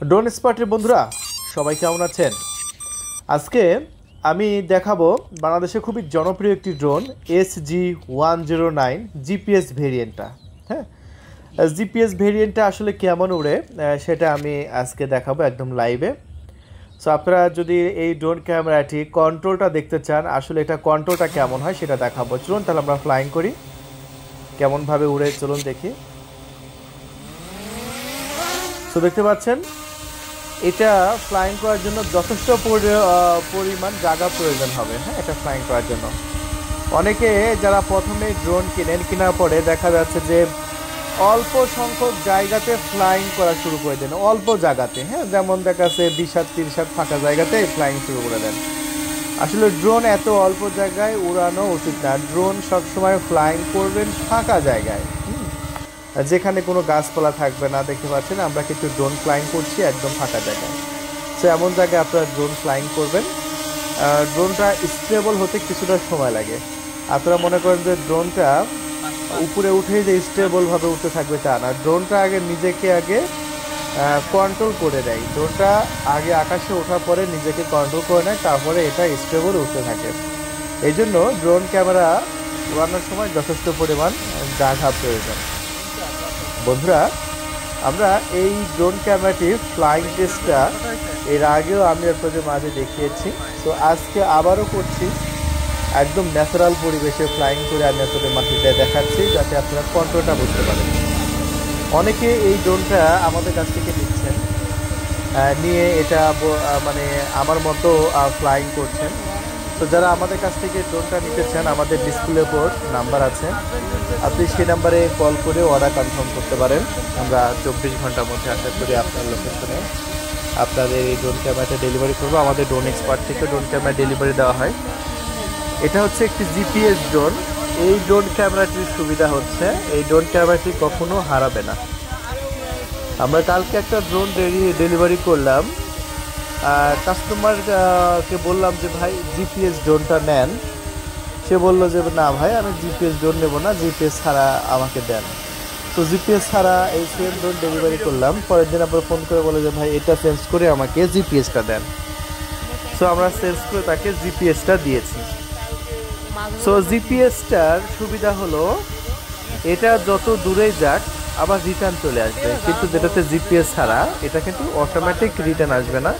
Drone স্পটের বন্ধুরা সবাই কেমন আছেন? আজকে আমি দেখাবো বাংলাদেশে খুবই জনপ্রিয় একটি ড্রোন SG-109 জিপিএস ভেরিয়েন্টটা। হ্যাঁ, জিপিএস ভেরিয়েন্টটা আসলে কেমন উড়ে সেটা আমি আজকে দেখাবো একদম লাইভে। সো আপনারা যদি এই ড্রোন ক্যামেরাটি কন্ট্রোলটা দেখতে চান, আসলে এটা কন্ট্রোলটা কেমন হয় সেটা দেখাবো। চলুন তাহলে আমরা ফ্লাইং করি, কেমনভাবে উড়ে চলুন দেখি। সো দেখতে পাচ্ছেন এটা ফ্লাইং করার জন্য যথেষ্ট পরিমাণ জায়গা প্রয়োজন হবে। হ্যাঁ, এটা ফ্লাইং করার জন্য অনেকে যারা প্রথমে ড্রোন কেনার পরে দেখা যাচ্ছে যে অল্প সংখ্যক জায়গাতে ফ্লাইং করা শুরু করে দেন, অল্প জায়গাতে। হ্যাঁ, যেমন দেখা যাচ্ছে 20-30 ফাঁকা জায়গাতে ফ্লাইং শুরু করে দেন। আসলে ড্রোন এত অল্প জায়গায় উড়ানো উচিত না। ড্রোন সবসময় ফ্লাইং করবেন ফাঁকা জায়গায়, যেখানে কোনো গাছপালা থাকবে না। দেখতে পাচ্ছেন আমরা কিন্তু ড্রোন ফ্লাইং করছি একদম ফাঁকা জায়গায়। সো এমন জায়গায় আপনারা ড্রোন ফ্লাইং করবেন। ড্রোনটা স্টেবল হতে কিছুটা সময় লাগে। আপনারা মনে করেন যে ড্রোনটা উপরে উঠেই যে স্টেবলভাবে উঠতে থাকবে তা না। ড্রোনটা নিজেকে আগে কন্ট্রোল করে দেয়। ড্রোনটা আগে আকাশে ওঠার পরে নিজেকে কন্ট্রোল করে নেয়, তারপরে এটা স্টেবল উঠতে থাকে। এই জন্য ড্রোন ক্যামেরা উড়ানোর সময় যথেষ্ট পরিমাণ জায়গা প্রয়োজন। বন্ধুরা, আমরা এই ড্রোন ক্যামেরাটির ফ্লাইং টেস্টটা এর আগেও আমি আপনাদের মাঝে দেখিয়েছি। তো আজকে আবারও করছি, একদম ন্যাচারাল পরিবেশে ফ্লাইং করে আমি আপনাদের মাঝে দেখাচ্ছি, যাতে আপনারা কন্ট্রোলটা বুঝতে পারেন। অনেকে এই ড্রোনটা আমাদের কাছ থেকে নিচ্ছেন, নিয়ে এটা মানে আমার মতো ফ্লাইং করছেন। তো যারা আমাদের কাছ থেকে ড্রোনটা নিতে চান, আমাদের ডিসপ্লে বোর্ড নাম্বার আছে, আপনি সেই নাম্বারে কল করে অর্ডার কনফার্ম করতে পারেন। আমরা 24 ঘন্টার মধ্যে আশা করি আপনার লোকেশনে আপনাদের এই ড্রোন ক্যামেরাটা ডেলিভারি করবো। আমাদের ড্রোন এক্সপার্ট থেকে ড্রোন ক্যামেরা ডেলিভারি দেওয়া হয়। এটা হচ্ছে একটি জিপিএস ড্রোন। এই ড্রোন ক্যামেরাটির সুবিধা হচ্ছে এই ড্রোন ক্যামেরাটি কখনো হারাবে না। আমরা কালকে একটা ড্রোন ডেলিভারি করলাম, কাস্টমারকে বললাম যে ভাই জিপিএস ড্রোনটা নেন। সে বললো যে না ভাই, আমি জিপিএস ড্রোন নেবো না, জিপিএস ছাড়া আমাকে দেন। তো জিপিএস ছাড়া এই সেম ড্রোন ডেলিভারি করলাম। পরের দিন আবার ফোন করে বলে যে ভাই এটা চেঞ্জ করে আমাকে জিপিএসটা দেন। সো আমরা চেঞ্জ করে তাকে জিপিএসটা দিয়েছি। সো জিপিএসটার সুবিধা হলো এটা যত দূরেই যাক আবার রিটার্ন চলে আসবে, কিন্তু যেটাতে জিপিএস ছাড়া এটা কিন্তু অটোমেটিক রিটার্ন আসবে না।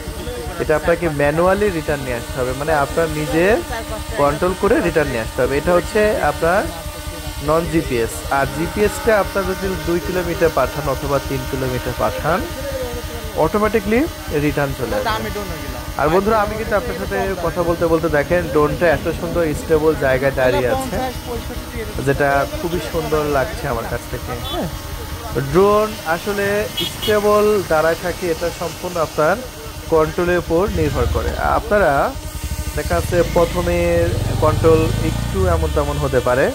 এটা আপনাকে ম্যানুয়ালি রিটার্ন নিয়ে আসতে হবে, মানে আপনার নিজে কন্ট্রোল করে রিটার্ন নিয়ে আসতে হবে। এটা হচ্ছে আপনার নন জিপিএস। আর জিপিএসটা আপনার যদি 2 কিলোমিটার পাঠান অথবা 3 কিলোমিটার পাঠান, অটোমেটিকলি রিটার্ন চলে আসবে। আর বন্ধুরা, আমি কিন্তু আপনার সাথে কথা বলতে বলতে দেখেন ড্রোনটা এত সুন্দর স্টেবল জায়গায় দাঁড়িয়ে আছে, যেটা খুবই সুন্দর লাগছে আমার কাছ থেকে। হ্যাঁ, ড্রোন আসলে স্টেবল দাঁড়ায় থাকে, এটা সম্পূর্ণ আপনার কন্ট্রোলের উপর নির্ভর করে। আপনারা দেখা যাচ্ছে প্রথমে কন্ট্রোল একটু এমন তেমন হতে পারে,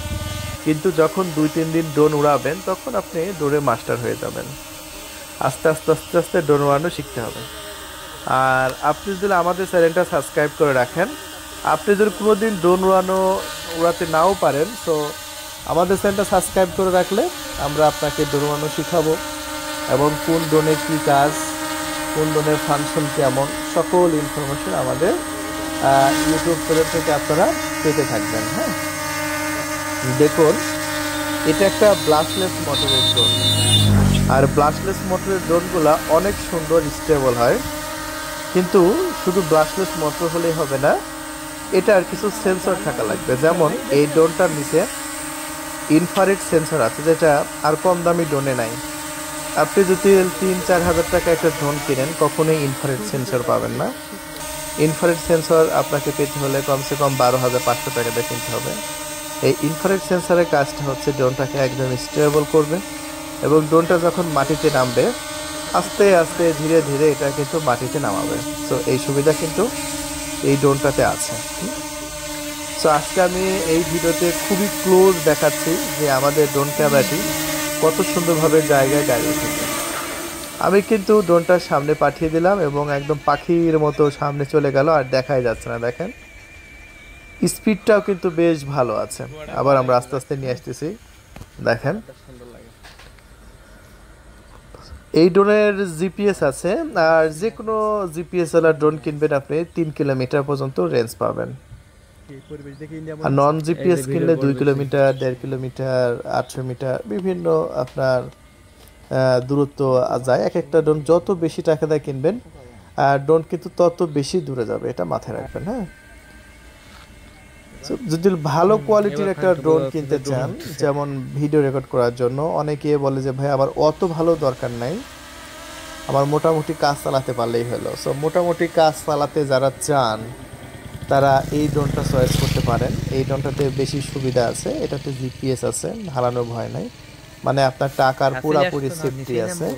কিন্তু যখন 2-3 দিন ড্রোন উড়াবেন তখন আপনি ড্রোনে মাস্টার হয়ে যাবেন। আস্তে আস্তে আস্তে আস্তে ড্রোন উড়ানো শিখতে হবে। আর আপনি যদি আমাদের চ্যানেলটা সাবস্ক্রাইব করে রাখেন, আপনি যদি কোনোদিন ড্রোন উড়াতে নাও পারেন, তো আমাদের চ্যানেলটা সাবস্ক্রাইব করে রাখলে আমরা আপনাকে ড্রোন উড়ানো শিখাবো, এবং কোন ড্রোনের কী কাজ, কোন ড্রোনের ফাংশন কেমন, সকল ইনফরমেশন আমাদের ইউটিউব চ্যানেল থেকে আপনারা পেতে থাকবেন। হ্যাঁ, দেখুন এটা একটা ব্লাস্টলেস মোটরের ড্রোন। আর ব্লাস্টলেস মোটরের ড্রোনগুলো অনেক সুন্দর স্টেবল হয়, কিন্তু শুধু ব্লাস্টলেস মোটর হলেই হবে না, এটার কিছু সেন্সর থাকা লাগবে। যেমন এই ড্রোনটার নিচে ইনফ্রারেড সেন্সর আছে, যেটা আর কম দামি ড্রোনে নাই। আপনি যদি 3-4 হাজার টাকা একটা ড্রোন কিনেন, কখনোই ইনফ্রারেড সেন্সর পাবেন না। ইনফ্রারেড সেন্সর আপনাকে পেতে হলে কমসে কম 12,500 টাকা দিয়ে কিনতে হবে। এই ইনফ্রারেড সেন্সরের কাজটা হচ্ছে ড্রোনটাকে একদম স্টেবল করবে, এবং ড্রোনটা যখন মাটিতে নামবে আস্তে আস্তে ধীরে ধীরে এটা কিন্তু মাটিতে নামাবে। সো এই সুবিধা কিন্তু এই ড্রোনটাতে আছে। সো আজকে আমি এই ভিডিওতে খুবই ক্লোজ দেখাচ্ছি যে আমাদের ড্রোন ক্যামেরাটি কত সুন্দরভাবে জায়গায় দাঁড়িয়ে থাকে। আমি কিন্তু ড্রোনটার সামনে পাঠিয়ে দিলাম এবং একদম পাখির মতো সামনে চলে গেল, আর দেখাই যাচ্ছে না। দেখেন স্পিডটাও কিন্তু বেশ ভালো আছে। আবার আমরা আস্তে আস্তে নিয়ে আসতেছি, দেখেন এই ড্রোনের জিপিএস আছে, আর যে কোনো জিপিএস ওয়ালা ড্রোন কিনবেন আপনি 3 কিলোমিটার পর্যন্ত রেঞ্জ পাবেন। আর নন জিপিএস কিনলে 2 কিলোমিটার, 1.5 কিলোমিটার, 800 মিটার বিভিন্ন আপনার দূরত্ব যায়। এক একটা ড্রোন যত বেশি টাকা দিয়ে কিনবেন আর ড্রোন কিন্তু তত বেশি দূরে যাবে, এটা মাথায় রাখবেন। হ্যাঁ, যদি ভালো কোয়ালিটির একটা ড্রোন কিনতে চান, যেমন ভিডিও রেকর্ড করার জন্য, অনেকে বলে যে ভাই আমার অত ভালো দরকার নাই, আমার মোটামুটি কাজ চালাতে পারলেই হলো। সো মোটামুটি কাজ চালাতে যারা চান তারা এই ড্রোনটা চয়েস করতে পারেন। এই ড্রোনটাতে বেশি সুবিধা আছে, এটাতে জিপিএস আছে, হারানোর ভয় নাই, মানে আপনার টাকার পুরাপুরি সেফটি আছে।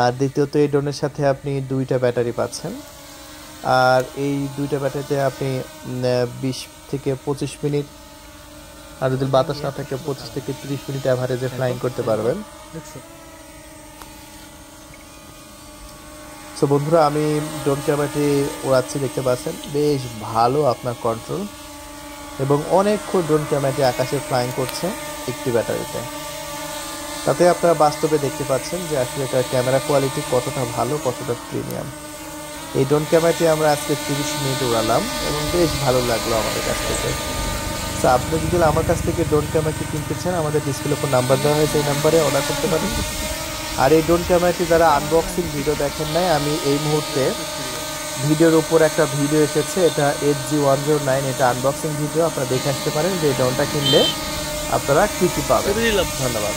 আর দ্বিতীয়ত এই ড্রোনের সাথে আপনি 2টা ব্যাটারি পাচ্ছেন, আর এই 2টা ব্যাটারিতে আপনি 20 থেকে 25 মিনিট, আর যদি বাতাস না থাকে 25 থেকে 30 মিনিট অ্যাভারেজে ফ্লাইং করতে পারবেন। সো বন্ধুরা, আমি ড্রোন ক্যামেরাটি উড়াচ্ছি, দেখতে পাচ্ছেন বেশ ভালো আপনার কন্ট্রোল, এবং অনেকক্ষণ ড্রোন ক্যামেরাটি আকাশে ফ্লাইং করছে একটি ব্যাটারিতে। তাতে আপনারা বাস্তবে দেখতে পাচ্ছেন যে আসলে এটার ক্যামেরা কোয়ালিটি কতটা ভালো, কতটা প্রিমিয়াম। এই ড্রোন ক্যামেরাটি আমরা আজকে 30 মিনিট উড়ালাম এবং বেশ ভালো লাগলো আমাদের কাছ থেকে। তো আপনি যদি আমার কাছ থেকে ড্রোন ক্যামেরাটি কিনতে চান, আমাদের ডিসপ্লে উপর নাম্বার দেওয়া হয়েছে, এই নাম্বারে অর্ডার করতে পারেন। আর এই ড্রোন ক্যামেরাটি যারা আনবক্সিং ভিডিও দেখেন নাই, আমি এই মুহূর্তে ভিডিওর উপর একটা ভিডিও এসেছে, এটা HG109, এটা আনবক্সিং ভিডিও, আপনারা দেখে আসতে পারেন যে এই ড্রোনটা কিনলে আপনারা কী কী পাবেন। ধন্যবাদ।